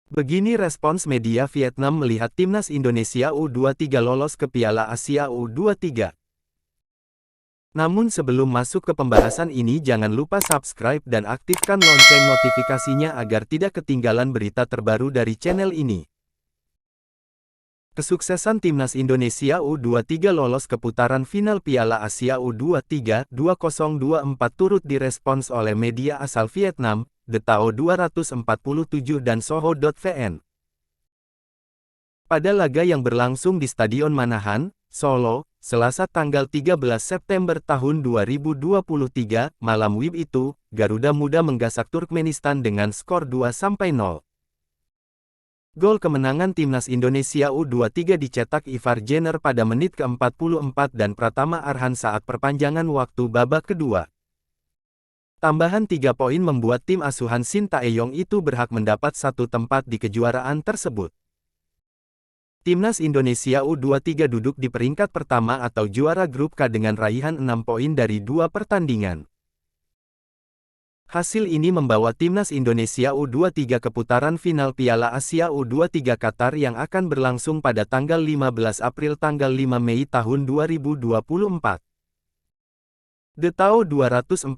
Begini respons media Vietnam melihat timnas Indonesia U23 lolos ke Piala Asia U23. Namun sebelum masuk ke pembahasan ini jangan lupa subscribe dan aktifkan lonceng notifikasinya agar tidak ketinggalan berita terbaru dari channel ini. Kesuksesan timnas Indonesia U23 lolos ke putaran final Piala Asia U23 2024 turut direspons oleh media asal Vietnam, The Tao 247 dan Soho.vn. Pada laga yang berlangsung di Stadion Manahan, Solo, Selasa tanggal 13 September tahun 2023, malam WIB itu, Garuda Muda menggasak Turkmenistan dengan skor 2-0. Gol kemenangan timnas Indonesia U23 dicetak Ivar Jenner pada menit ke-44 dan Pratama Arhan saat perpanjangan waktu babak kedua. Tambahan 3 poin membuat tim asuhan Shin Tae-yong itu berhak mendapat satu tempat di kejuaraan tersebut. Timnas Indonesia U23 duduk di peringkat pertama atau juara grup K dengan raihan 6 poin dari 2 pertandingan. Hasil ini membawa timnas Indonesia U23 ke putaran final Piala Asia U23 Qatar yang akan berlangsung pada tanggal 15 April tanggal 5 Mei tahun 2024. The Tao 247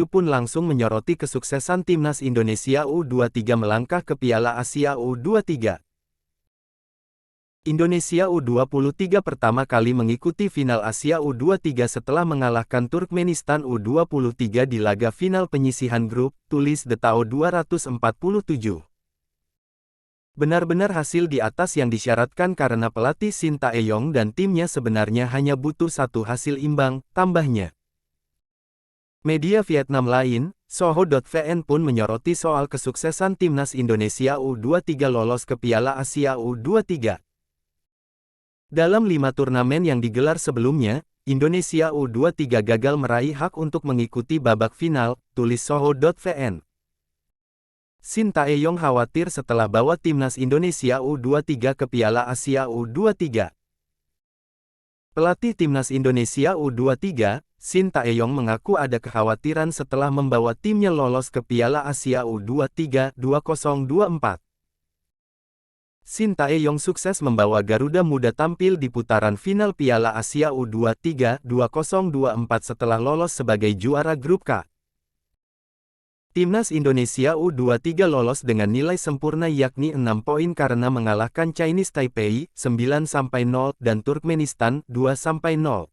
pun langsung menyoroti kesuksesan timnas Indonesia U23 melangkah ke Piala Asia U23. Indonesia U23 pertama kali mengikuti final Asia U23 setelah mengalahkan Turkmenistan U23 di laga final penyisihan grup, tulis The Tao 247. Benar-benar hasil di atas yang disyaratkan karena pelatih Shin Tae-yong dan timnya sebenarnya hanya butuh satu hasil imbang, tambahnya. Media Vietnam lain, Soho.vn pun menyoroti soal kesuksesan timnas Indonesia U23 lolos ke Piala Asia U23. Dalam 5 turnamen yang digelar sebelumnya, Indonesia U23 gagal meraih hak untuk mengikuti babak final, tulis Soho.vn. Shin Tae-yong khawatir setelah bawa timnas Indonesia U23 ke Piala Asia U23. Pelatih timnas Indonesia U23, Shin Tae-yong mengaku ada kekhawatiran setelah membawa timnya lolos ke Piala Asia U23 2024. Shin Tae-yong sukses membawa Garuda Muda tampil di putaran final Piala Asia U23 2024 setelah lolos sebagai juara grup K. Timnas Indonesia U23 lolos dengan nilai sempurna yakni 6 poin karena mengalahkan Chinese Taipei 9-0 dan Turkmenistan 2-0.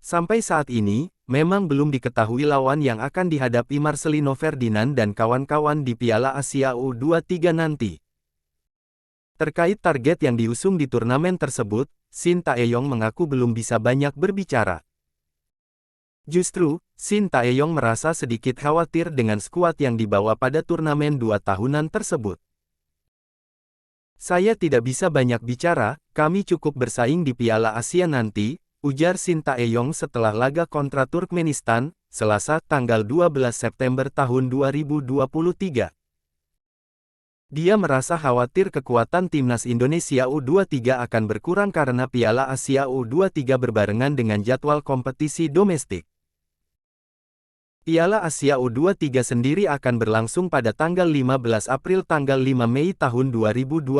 Sampai saat ini, memang belum diketahui lawan yang akan dihadapi Marcelino Ferdinand dan kawan-kawan di Piala Asia U23 nanti. Terkait target yang diusung di turnamen tersebut, Shin Tae-yong mengaku belum bisa banyak berbicara. Justru, Shin Tae-yong merasa sedikit khawatir dengan skuad yang dibawa pada turnamen 2 tahunan tersebut. Saya tidak bisa banyak bicara, kami cukup bersaing di Piala Asia nanti, ujar Shin Tae-yong setelah laga kontra Turkmenistan, Selasa tanggal 12 September tahun 2023. Dia merasa khawatir kekuatan timnas Indonesia U23 akan berkurang karena Piala Asia U23 berbarengan dengan jadwal kompetisi domestik. Piala Asia U23 sendiri akan berlangsung pada tanggal 15 April tanggal 5 Mei tahun 2024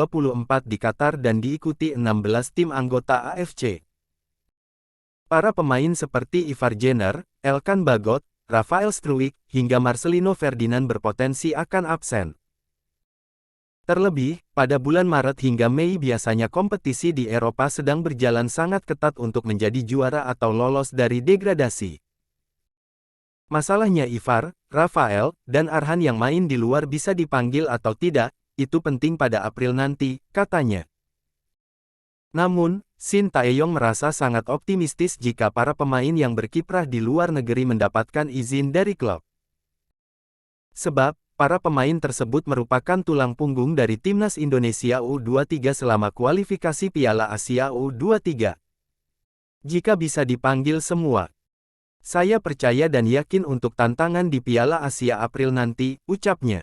di Qatar dan diikuti 16 tim anggota AFC. Para pemain seperti Ivar Jenner, Elkan Bagot, Rafael Struijk, hingga Marcelino Ferdinand berpotensi akan absen. Terlebih, pada bulan Maret hingga Mei biasanya kompetisi di Eropa sedang berjalan sangat ketat untuk menjadi juara atau lolos dari degradasi. Masalahnya Ivar, Rafael, dan Arhan yang main di luar bisa dipanggil atau tidak, itu penting pada April nanti, katanya. Namun, Shin Tae-yong merasa sangat optimistis jika para pemain yang berkiprah di luar negeri mendapatkan izin dari klub. Sebab, para pemain tersebut merupakan tulang punggung dari timnas Indonesia U23 selama kualifikasi Piala Asia U23. Jika bisa dipanggil semua, saya percaya dan yakin untuk tantangan di Piala Asia April nanti, ucapnya.